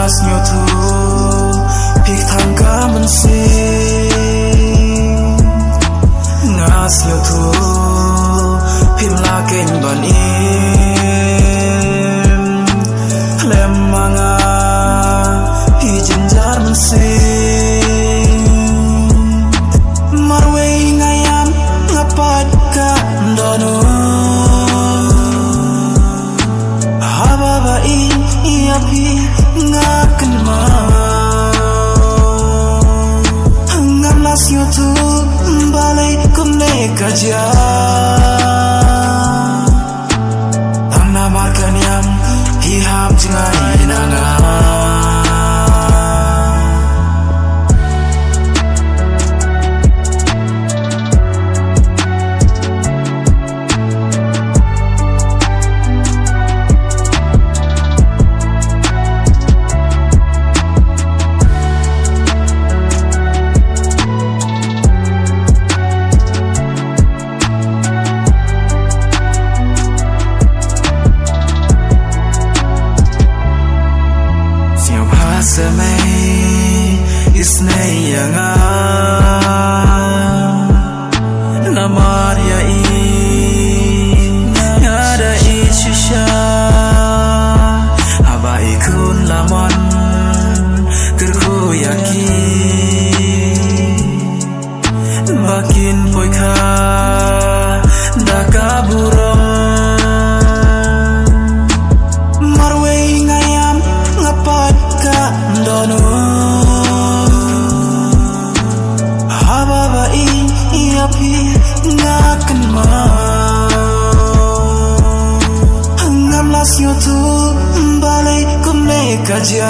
las nyotu pik thangka mensi ngas nyotu pim laken banim lem manga hijinjar mensi marwe ngayam ngapat ka ndono api ngaken ma hangam las yotu balai kumne kaja tangna markan yang hiham jengai nanga semai isnei yanga namaria i ngada i shisha haba ikun lamon terku yaki makin poika daka burong marwe ngayam ngapat ka ndono hababa i api ngaken ma hangam las yotu balai kumne kaja